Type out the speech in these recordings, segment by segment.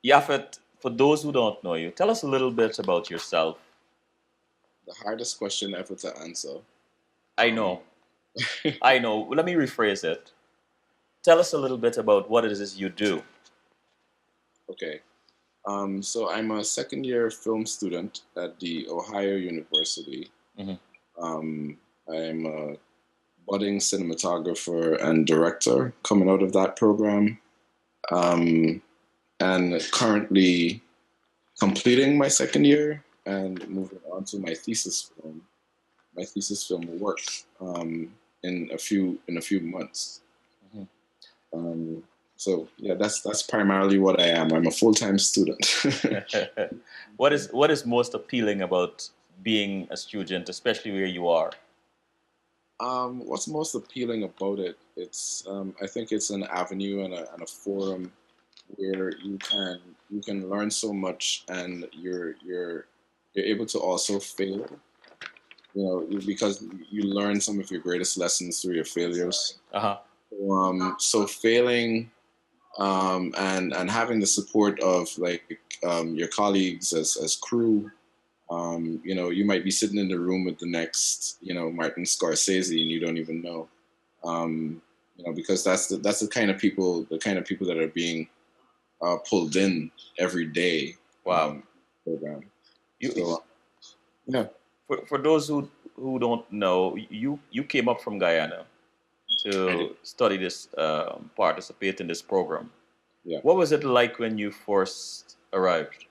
Yaphet, for those who don't know you, tell us a little bit about yourself. The hardest question ever to answer. I Um, know, I know. Let me rephrase it. Tell us a little bit about what it is you do. okay. So I'm a second year film student at the Ohio University. Hmm. Um, I'm a budding cinematographer and director coming out of that program, um, and currently completing my second year and moving on to my thesis film work in a few months. Hmm. Um, so yeah, that's primarily what I am. I'm a full time student. What is most appealing about being a student, especially where you are? What's most appealing about it? I think it's an avenue and a forum where you can learn so much, and you're able to also fail. Because you learn some of your greatest lessons through your failures. Uh huh. So failing, and having the support of like your colleagues as crew. You might be sitting in the room with the next, Martin Scorsese, and you don't even know. Because that's the kind of people that are being pulled in every day. Wow. Program. You So yeah, for those who don't know, you came up from Guyana I did. to study this, participate in this program. Yeah. What was it like when you first arrived?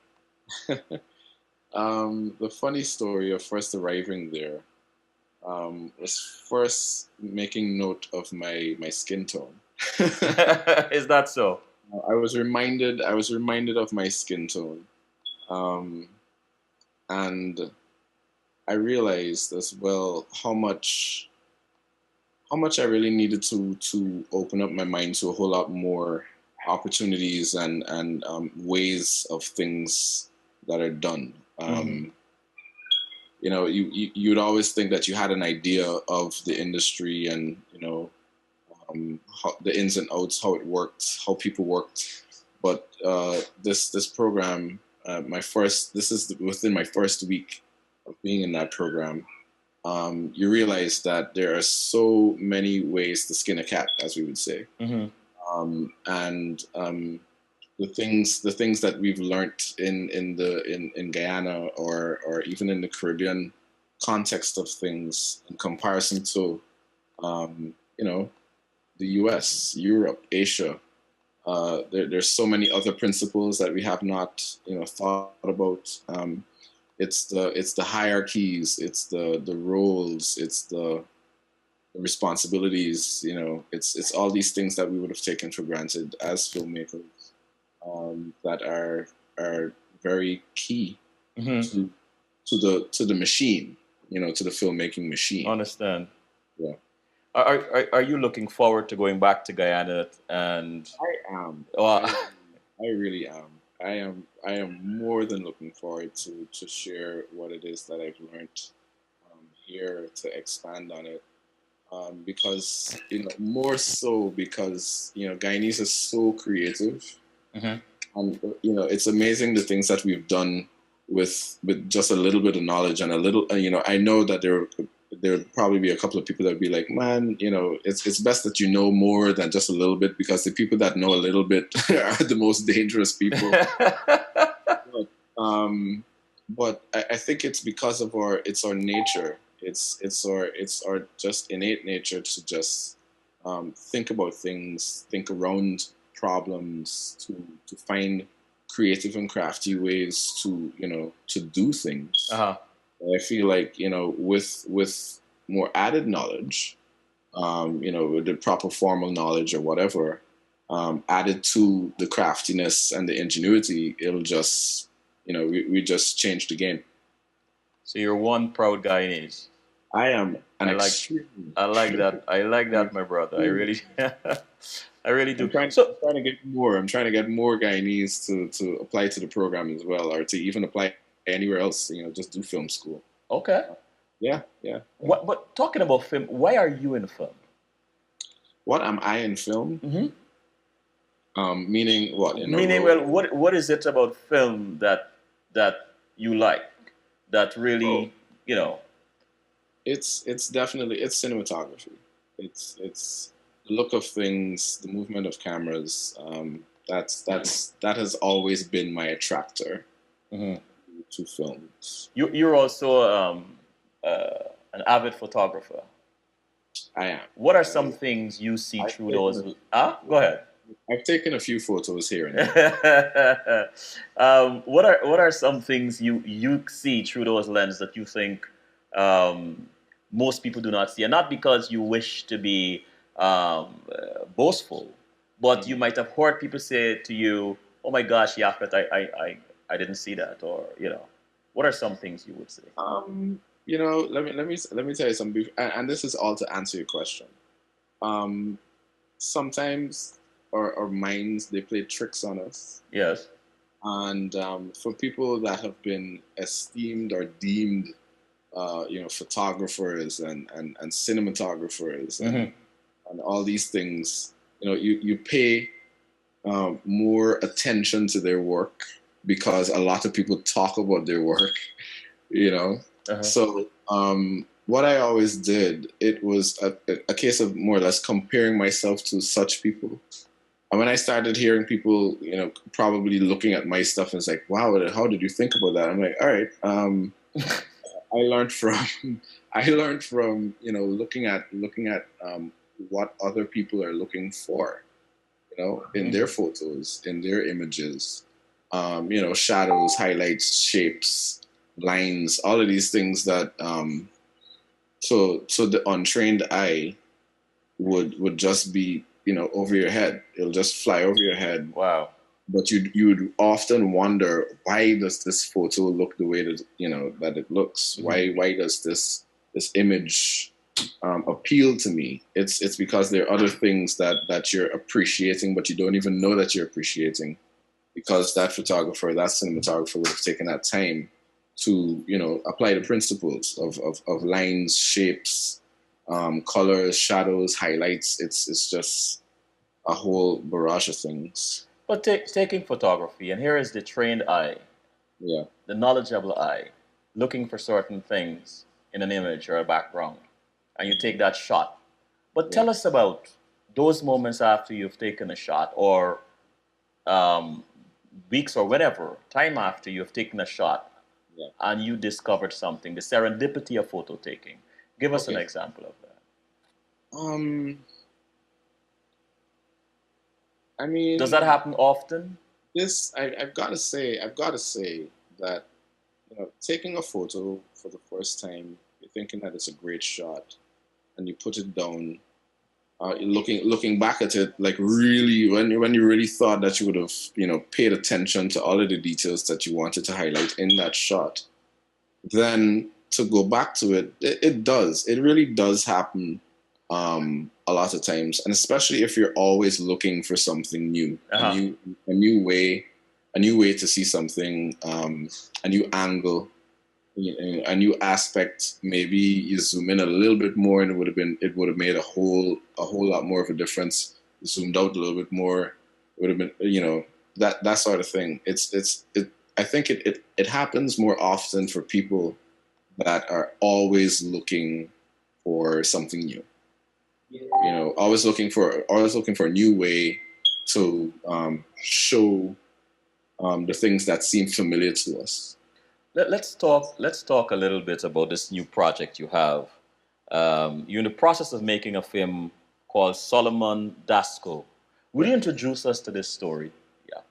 The funny story of first arriving there was first making note of my skin tone. Is that so? I was reminded of my skin tone, um, and I realized as well how much I really needed to open up my mind to a whole lot more opportunities and ways of things that are done. Hmm. You'd always think that you had an idea of the industry and the ins and outs, how it worked, how people worked. But this program, this is within my first week of being in that program. You realize that there are so many ways to skin a cat, as we would say, Hmm. and the things that we've learned in Guyana or even in the Caribbean context of things in comparison to um, you know the U.S., Europe, Asia. There's so many other principles that we have not thought about. It's the hierarchies, it's the roles, it's the responsibilities. It's all these things that we would have taken for granted as filmmakers, that are very key Hmm. to to the machine, to the filmmaking machine. Understand. Yeah, Are you looking forward to going back to Guyana and I am. uh, I really am. I am more than looking forward to share what it is that I've learned here to expand on it. Because more so because Guyanese is so creative, Mhm. and it's amazing the things that we've done with just a little bit of knowledge and a little. I know that there'd probably be a couple of people that'd be like, man, it's best that you know more than just a little bit, because the people that know a little bit are the most dangerous people. But, but I think it's because of our nature. It's our just innate nature to just think about things, think around problems, to find creative and crafty ways to do things. Uh-huh. I feel like with more added knowledge, with the proper formal knowledge or whatever, added to the craftiness and the ingenuity, it'll just we just change the game. So you're one proud Guyanese. I am an I like extreme. I like that. I like an that, my brother. I extreme. really I really I'm do. trying. So I'm trying to get more. I'm trying to get more Guyanese to apply to the program as well, or to even apply anywhere else. Just do film school. okay. Yeah, yeah, yeah. What but talking about film, why are you in film? What am I in film? Hmm. Meaning what in a Meaning, well, row? what is it about film that you like that Oh, really, you know? it's definitely it's cinematography. It's the look of things, the movement of cameras. That has always been my attractor Mhm. to films. You're also an avid photographer. I am. What are some I things you see I've through taken those? a Ah, go ahead. I've taken a few photos here and there. What are some things you see through those lenses that you think most people do not see, and not because you wish to be boastful, but you Mhm. might have heard people say to you, "Oh my gosh, Yaphet, I didn't see that," or you know, what are some things you would say? Let me tell you something, and this is all to answer your question. Um, Sometimes our minds they play tricks on us, Yes. and for people that have been esteemed or deemed, photographers and cinematographers Hmm. and all these things, you pay more attention to their work because a lot of people talk about their work, you know. Uh-huh. So what I always did, it was a case of more or less comparing myself to such people. And when I started hearing people, probably looking at my stuff and it's like, wow, how did you think about that? I'm like, all right. I learned from I learned from looking at what other people are looking for, in their Mhm. photos, in their images, shadows, highlights, shapes, lines, all of these things that so the untrained eye would just be over your head. It'll just fly over your head. Wow. But you would often wonder, why does this photo look the way that that it looks? Mhm. Why does this image appeal to me? It's because there are other things that you're appreciating, but you don't even know that you're appreciating, because that photographer, that cinematographer would have taken that time to apply the principles of lines, shapes, colors, shadows, highlights. It's just a whole barrage of things. But taking photography, and here is the trained eye, Yeah. the knowledgeable eye, looking for certain things in an image or a background, and you take that shot. But Yeah. tell us about those moments after you've taken a shot, or um, weeks or whatever time after you've taken a shot, Yeah. and you discovered something, the serendipity of photo taking. Give us an Okay. example of that. Um, I Does that mean, happen often? I've got to say that taking a photo for the first time, you're thinking that it's a great shot, and you put it down. Looking back at it, like really, when you really thought that you would have paid attention to all of the details that you wanted to highlight in that shot, then to go back to it really does happen a lot of times, and especially if you're always looking for something new, Uh a huh. new a new way a new way to see something, a new angle, a new aspect. Maybe you zoom in a little bit more and it would have made a whole lot more of a difference. Zoomed out a little bit more, it would have been, that sort of thing. It I think it happens more often for people that are always looking for something new. Always looking for a new way to show the things that seem familiar to us. Let's talk a little bit about this new project you have. You're in the process of making a film called Solomon Daskal. Would you Right. introduce us to this story? Yeah.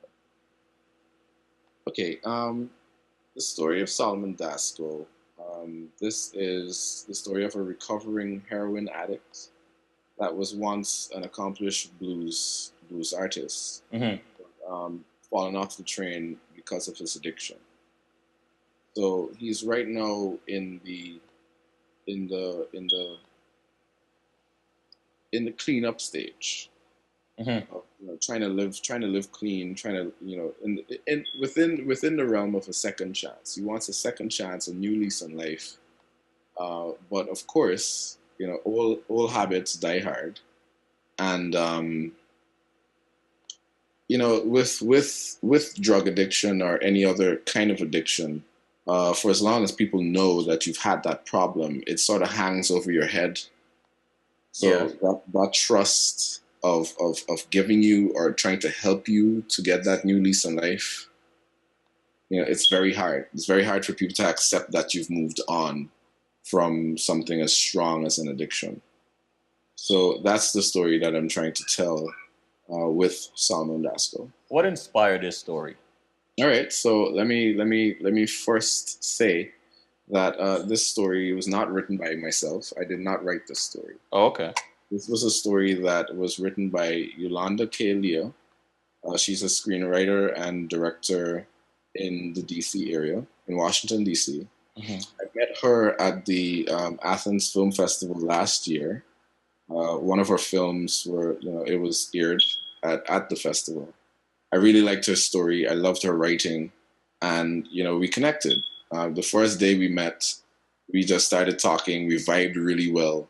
Okay. The story of Solomon Daskal. This is the story of a recovering heroin addict that was once an accomplished blues artist, Hmm. fallen off the train because of his addiction. So he's right now in the in the in the cleanup stage Hmm. of trying to live clean, trying to within the realm of a second chance. He wants a second chance, a new lease on life. But of course, all habits die hard, and you know, with drug addiction or any other kind of addiction, for as long as people know that you've had that problem, it sort of hangs over your head. Yeah. So that trust of giving you or trying to help you to get that new lease on life, you know, it's very hard. It's very hard for people to accept that you've moved on from something as strong as an addiction. So that's the story that I'm trying to tell with Solomon Daskal. What inspired this story? All right, so let me first say that this story was not written by myself. I did not write this story. Oh, okay. This was a story that was written by Wanda Chaldea. She's a screenwriter and director in the DC area, in Washington, DC. Mm-hmm. I met her at the Athens Film Festival last year. One of her films were, you know, it was aired at the festival. I really liked her story. I loved her writing, and you know, we connected. The first day we met, we just started talking. We vibed really well,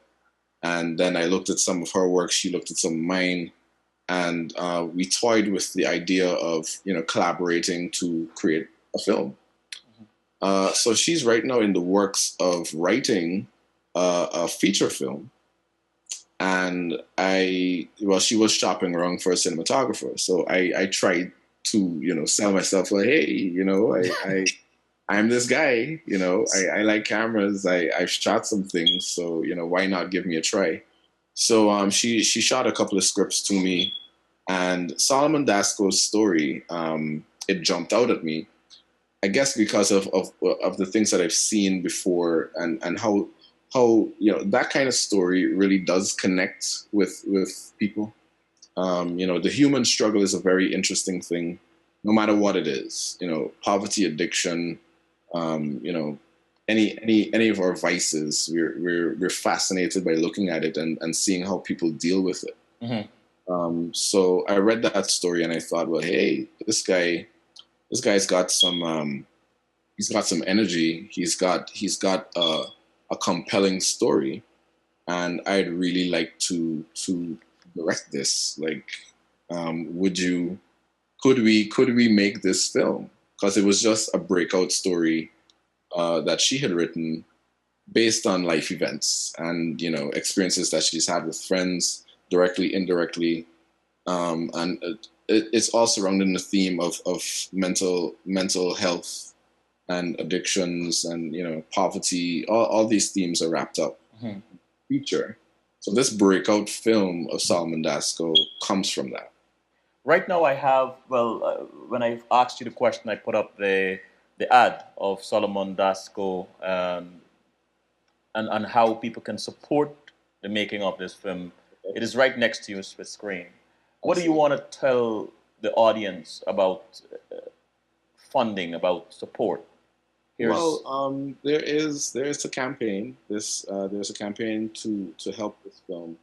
and then I looked at some of her work. She looked at some of mine, and we toyed with the idea of, you know, collaborating to create a film. So she's right now in the works of writing a feature film, and she was shopping around for a cinematographer. So I tried to, you know, sell myself like, hey, you know, I'm this guy, you know, I like cameras. I've shot some things, so, you know, why not give me a try? So she shot a couple of scripts to me, and Solomon Daskal's story, it jumped out at me. I guess because of the things that I've seen before, and how you know, that kind of story really does connect with people. You know, the human struggle is a very interesting thing, no matter what it is. You know, poverty, addiction, you know, any of our vices, we're fascinated by looking at it and seeing how people deal with it. So I read that story and I thought, well, hey, this guy's got some he's got some energy. He's got a compelling story, and I'd really like to direct this. Like, would you? Could we make this film? Because it was just a breakout story that she had written based on life events and, you know, experiences that she's had with friends, directly, indirectly, and it's all surrounding the theme of mental health and addictions and, you know, poverty. All these themes are wrapped up in the feature. So this breakout film of Solomon Daskal comes from that. Right now, I have, when I asked you the question, I put up the ad of Solomon Daskal, and how people can support the making of this film. It is right next to your screen. What do you want to tell the audience about funding, about support? There is a campaign. There's a campaign to help this film.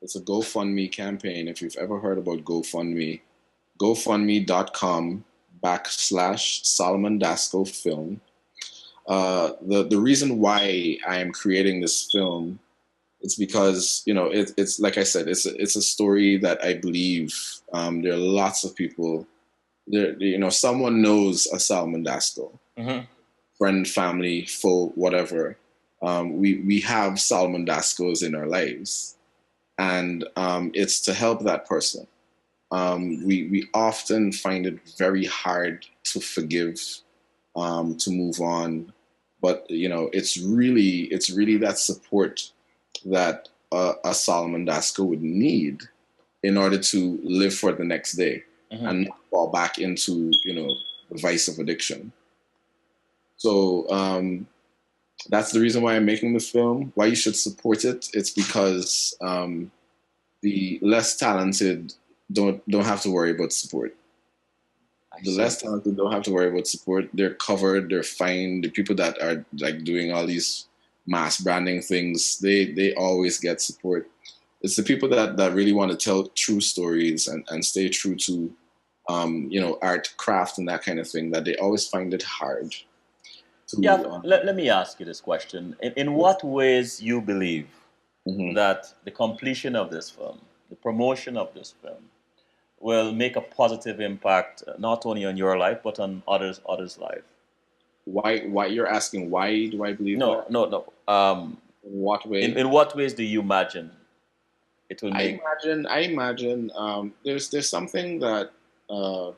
It's a GoFundMe campaign. If you've ever heard about GoFundMe, GoFundMe.com/Solomon Daskal Film. The reason why I am creating this film, it's because, you know, it's like I said, it's a story that I believe there are lots of people there. You know, someone knows a Solomon Daskal, friend, family, foe, whatever. We have Solomon Daskals in our lives, and it's to help that person. We often find it very hard to forgive, to move on, but, you know, it's really that support that a Solomon Daskal would need in order to live for the next day and not fall back into, you know, the vice of addiction. So that's the reason why I'm making this film. Why you should support it? It's because the less talented don't have to worry about support. The less talented don't have to worry about support. They're covered. They're fine. The people that are like doing all these mass branding things, they always get support. It's the people that really want to tell true stories and stay true to, you know, art, craft, and that kind of thing, that they always find it hard. Let me ask you this question. In what ways you believe that the completion of this film, the promotion of this film, will make a positive impact not only on your life but on others' life. Why you're asking? Why do I believe No, that? no, no. In what way? In what ways do you imagine it will make? I imagine there's something that uh,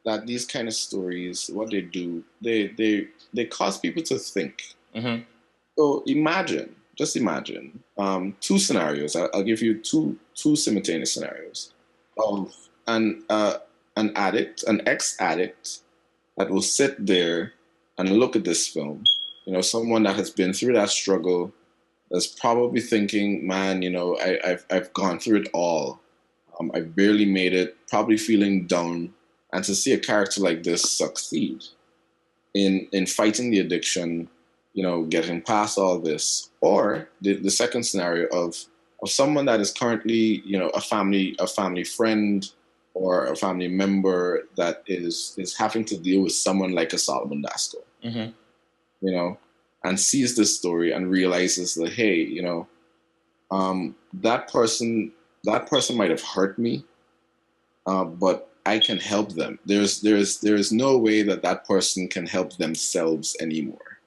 that these kind of stories, what they do, they cause people to think. Mm-hmm. So imagine, just imagine, two scenarios. I'll give you two simultaneous scenarios of an addict, an ex-addict that will sit there and look at this film. You know, someone that has been through that struggle, that's probably thinking, man, you know, I've gone through it all. I barely made it, probably feeling down. And to see a character like this succeed in fighting the addiction, you know, getting past all this, or the second scenario of someone that is currently, you know, a family friend or a family member that is having to deal with someone like a Solomon Daskal, Mm-hmm. you know, and sees this story and realizes that, hey, you know, that person might have hurt me, but I can help them. There's no way that that person can help themselves anymore.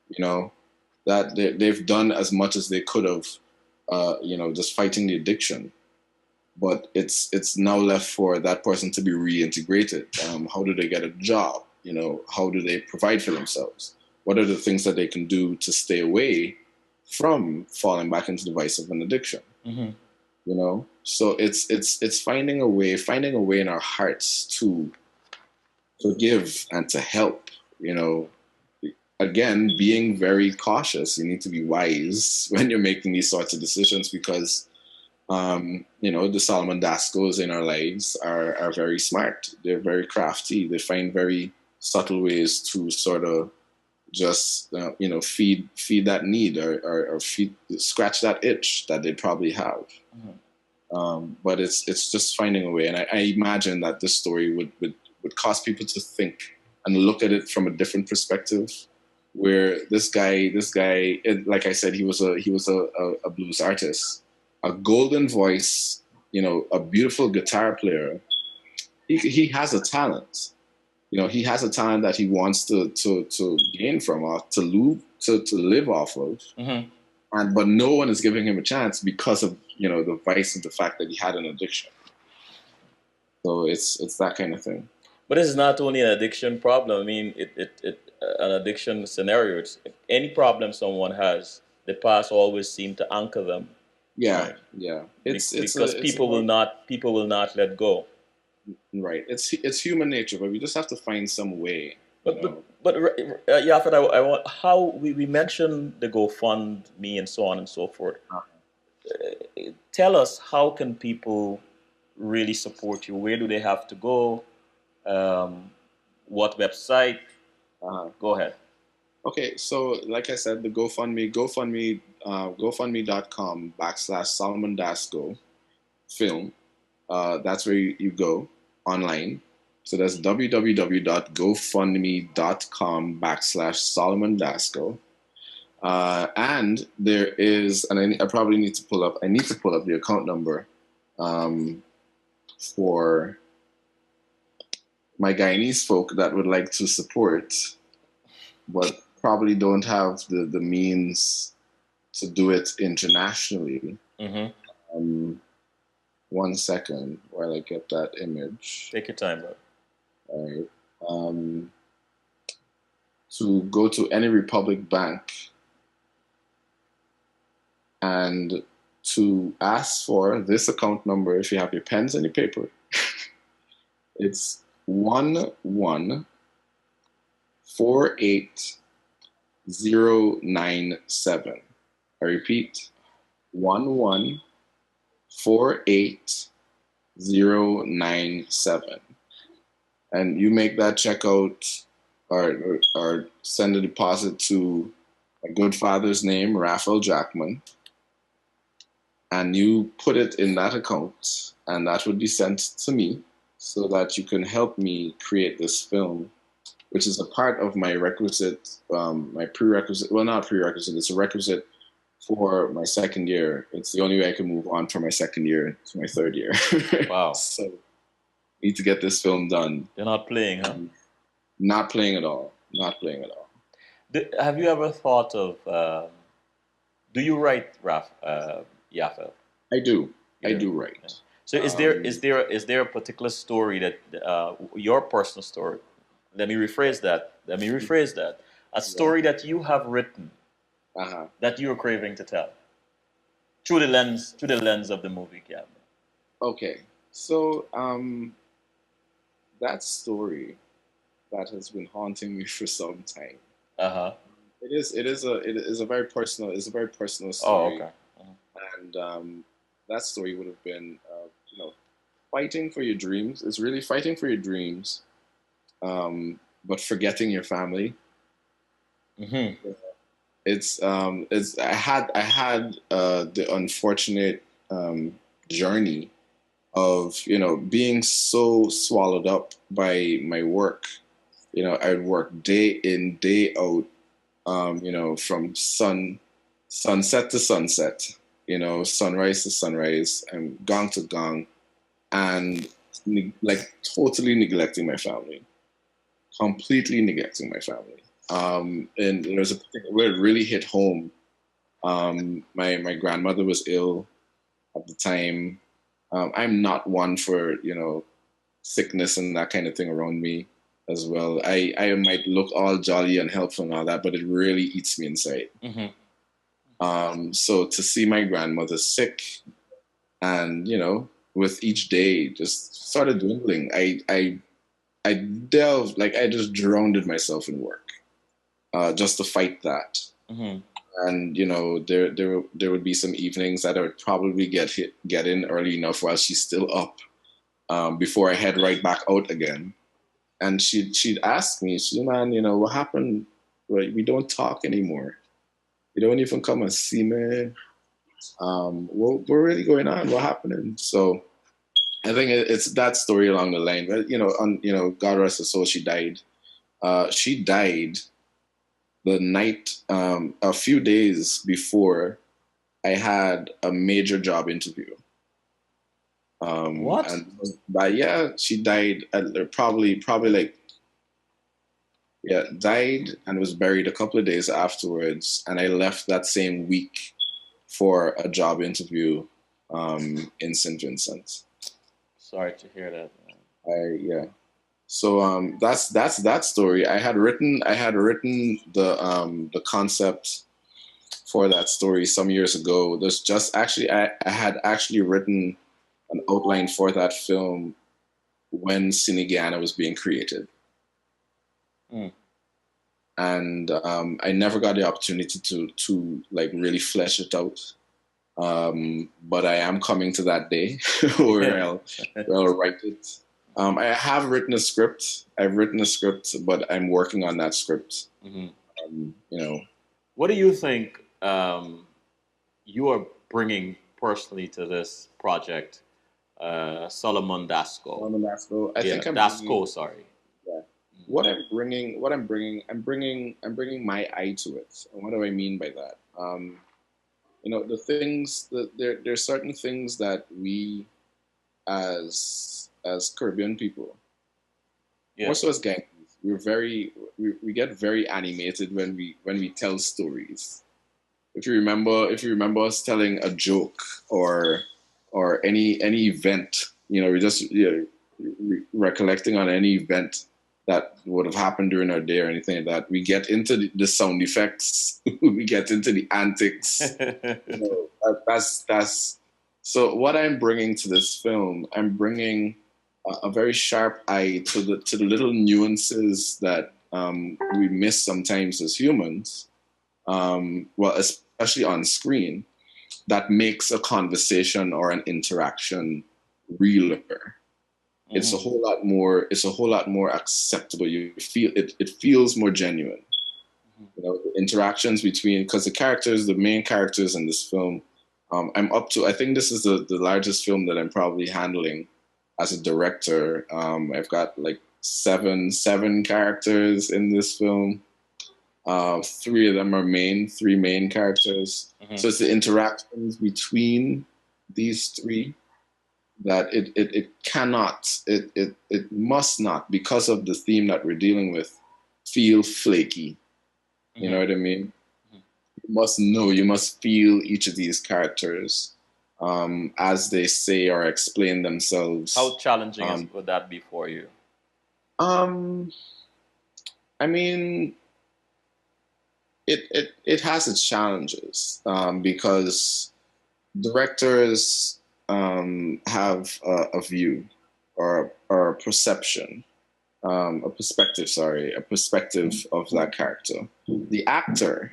You know, that they've done as much as they could have, you know, just fighting the addiction. But it's now left for that person to be reintegrated. How do they get a job? You know, how do they provide for themselves? What are the things that they can do to stay away from falling back into the vice of an addiction? Mm-hmm. You know, so it's finding a way in our hearts to forgive and to help. You know, again, being very cautious. You need to be wise when you're making these sorts of decisions because you know, the Solomon Daskals in our lives are very smart. They're very crafty. They find very subtle ways to sort of just you know, feed that need or scratch that itch that they probably have. But it's just finding a way, and I imagine that this story would cause people to think and look at it from a different perspective. Where this guy, like I said, he was a blues artist, a golden voice, you know, a beautiful guitar player. He has a talent. You know, he has a talent that he wants to gain from, or to live off of. Mm-hmm. But no one is giving him a chance because of, you know, the vice and the fact that he had an addiction. So it's that kind of thing. But this is not only an addiction problem. I mean, it an addiction scenario. It's any problem someone has, the past always seem to anchor them. Yeah, Right. yeah. Because people will not let go. Right. It's human nature, but we just have to find some way. But Yaphet, I want how we mentioned the GoFundMe and so on and so forth. Tell us, how can people really support you? Where do they have to go? What website? Go ahead. Okay, so like I said, the GoFundMe.com /Solomon Daskal film. That's where you go online. So that's www.gofundme.com /Solomon Daskal. And there is, and I probably need to pull up the account number for my Guyanese folk that would like to support, but probably don't have the means to do it internationally. Mm-hmm. 1 second while I get that image. Take your time, bro. All right. To go to any Republic bank and to ask for this account number, if you have your pens and your paper, it's 1148097. I repeat, 1148097. And you make that checkout or send a deposit to my good father's name, Raphael Jackman, and you put it in that account, and that would be sent to me so that you can help me create this film, which is a part of my requisite, my prerequisite, well, not prerequisite, it's a requisite for my second year. It's the only way I can move on from my second year to my third year. Wow. So need to get this film done. You're not playing, huh? Not playing at all. Not playing at all. Have you ever thought of? Do you write, Yaphet? I do. You I do. do write. Yeah. So is there a particular story that your personal story? Let me rephrase that. A story that you have written Uh-huh. that you are craving to tell through the lens of the movie, Gavin. Okay. So that story that has been haunting me for some time. Uh-huh. It is a very personal Oh, story. okay. And that story would have been fighting for your dreams. It's really fighting for your dreams, but forgetting your family. Mm-hmm. It's I had the unfortunate journey of being so swallowed up by my work. I'd work day in, day out, from sunset to sunset, sunrise to sunrise, and gong to gong, and like totally neglecting my family, completely neglecting my family. And there's a particular where it really hit home. My grandmother was ill at the time. I'm not one for sickness and that kind of thing around me as well. I might look all jolly and helpful and all that, but it really eats me inside. Mm-hmm. So to see my grandmother sick, and with each day just started dwindling, I delved, like I just drowned myself in work, just to fight that. Mm-hmm. And there would be some evenings that I would probably get in early enough while she's still up, before I head right back out again. And she'd ask me, man, what happened? We don't talk anymore. You don't even come and see me. What really going on? What happening? So I think it's that story along the line. But God rest her soul, she died. She died the night, a few days before I had a major job interview. What? But yeah, she died at probably like, yeah, died and was buried a couple of days afterwards. And I left that same week for a job interview in St. Vincent. Sorry to hear that. Yeah. So that's that story. I had written the concept for that story some years ago. There's just actually I had actually written an outline for that film when Guyana was being created. Mm. And I never got the opportunity to like really flesh it out. But I am coming to that day where I'll write it. I have written a script. I've written a script, but I'm working on that script. Mm-hmm. What do you think you are bringing personally to this project, Solomon Daskal? Solomon Daskal. I think I'm Daskal. Sorry. Yeah. What I'm bringing my eye to it. And what do I mean by that? The things that there's certain things that we as Caribbean people, also as Guyanese, we get very animated when we tell stories. If you remember us telling a joke or any event, we're just recollecting on any event that would have happened during our day or anything like that. We get into the sound effects, we get into the antics. That's so. What I'm bringing to this film, I'm bringing a very sharp eye to the little nuances that we miss sometimes as humans. Especially on screen, that makes a conversation or an interaction realer. Mm-hmm. It's a whole lot more acceptable. You feel it feels more genuine. Mm-hmm. The interactions between, because the main characters in this film, I think this is the largest film that I'm probably handling as a director. I've got like seven characters in this film. Three of them are three main characters. Mm-hmm. So it's the interactions between these three that it cannot, it must not, because of the theme that we're dealing with, feel flaky. You know what I mean? You must know, you must feel each of these characters as they say or explain themselves. How challenging would that be for you? I mean, it has its challenges because directors have a view or a perception, a perspective, sorry, a perspective of that character. The actor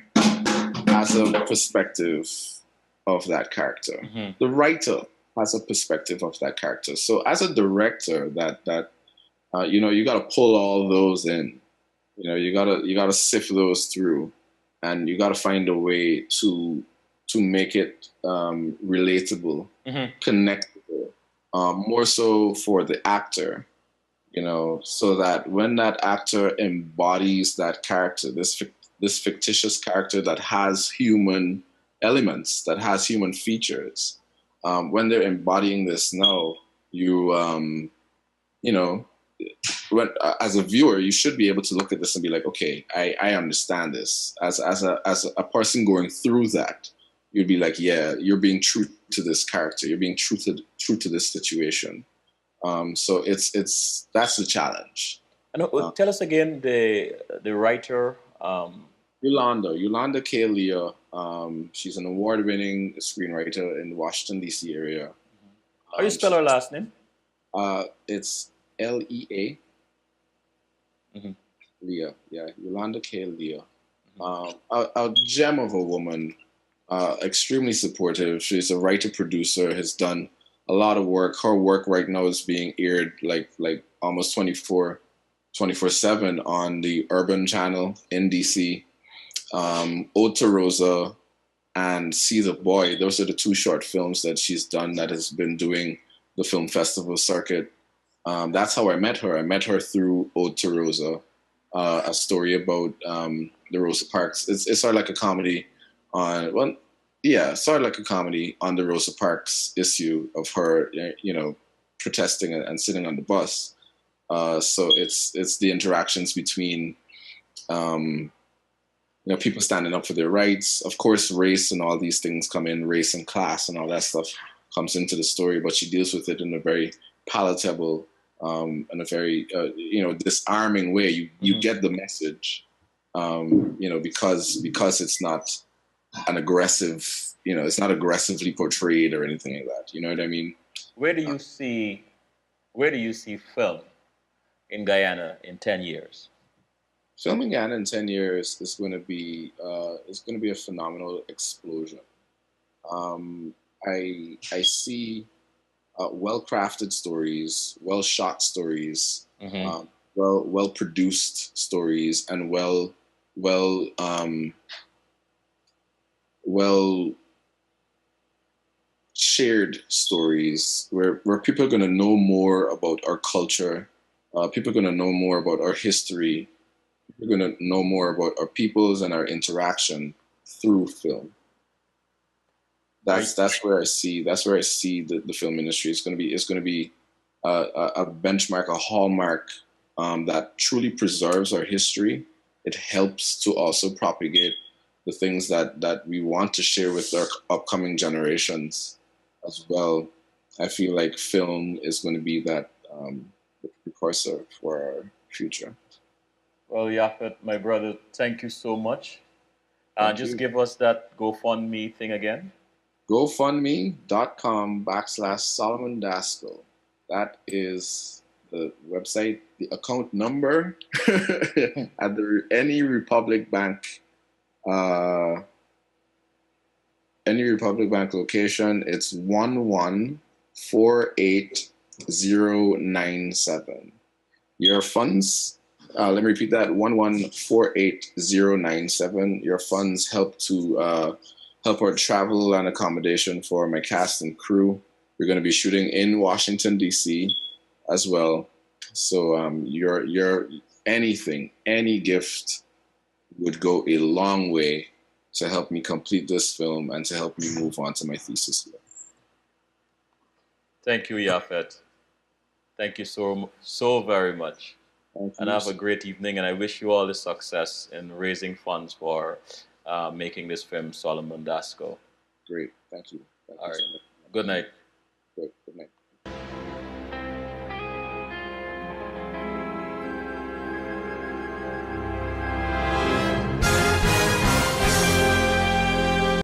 has a perspective of that character. Mm-hmm. The writer has a perspective of that character. So as a director, you know, you got to pull all those in. You know, you gotta sift those through, and you gotta find a way to make it relatable, connectable, more so for the actor. You know, so that when that actor embodies that character, this fictitious character that has human elements, that has human features, when they're embodying this now, you know, when, as a viewer, you should be able to look at this and be like, okay, I understand this. As a person going through that, you'd be like, yeah, you're being true to this character. You're being true to this situation. So that's the challenge. And tell us again the writer. Yolanda K. Leah. She's an award-winning screenwriter in the Washington D.C. area. How do you spell her last name? It's Lea. Leah, yeah, Yolanda K. Leah. A gem of a woman, extremely supportive. She's a writer-producer, has done a lot of work. Her work right now is being aired like almost 24/7 on the Urban Channel in DC. Ode to Rosa and See the Boy, those are the two short films that she's done that has been doing the film festival circuit. That's how I met her. I met her through Ode to Rosa, a story about the Rosa Parks. It's sort of like a comedy on, well, yeah, sort of like a comedy on the Rosa Parks issue of her, you know, protesting and sitting on the bus. So it's the interactions between, you know, people standing up for their rights. Of course, race and all these things come in, race and class and all that stuff comes into the story, but she deals with it in a very palatable and a very, you know, disarming way. You get the message, you know, because it's not an aggressive, you know, it's not aggressively portrayed or anything like that. You know what I mean? Where do you see film in Guyana in 10 years? Film in Guyana in 10 years is going to be a phenomenal explosion. I see well-crafted stories, well-shot stories, well produced stories, and well shared stories where people are going to know more about our culture, people are going to know more about our history, people are going to know more about our peoples and our interaction through film. That's where I see the film industry is going to be a benchmark, a hallmark that truly preserves our history. It helps to also propagate the things that we want to share with our upcoming generations as well. I feel like film is going to be that the precursor for our future. Well, Yaphet, my brother, thank you so much. Just give us that GoFundMe thing again. GoFundMe.com/Solomon Daskal. That is the website, the account number at any Republic Bank location. It's 11,48097. Your funds, let me repeat that, 11,48097. Your funds help to help our travel and accommodation for my cast and crew. We're going to be shooting in Washington, D.C. as well. So your anything, any gift would go a long way to help me complete this film and to help me move on to my thesis here. Thank you, Yaphet. Thank you so very much. Thank And you. have a great evening. And I wish you all the success in raising funds for making this film, Solomon Daskal. Great. Thank you. Thank All you right. so much. Good night. Great. Good night.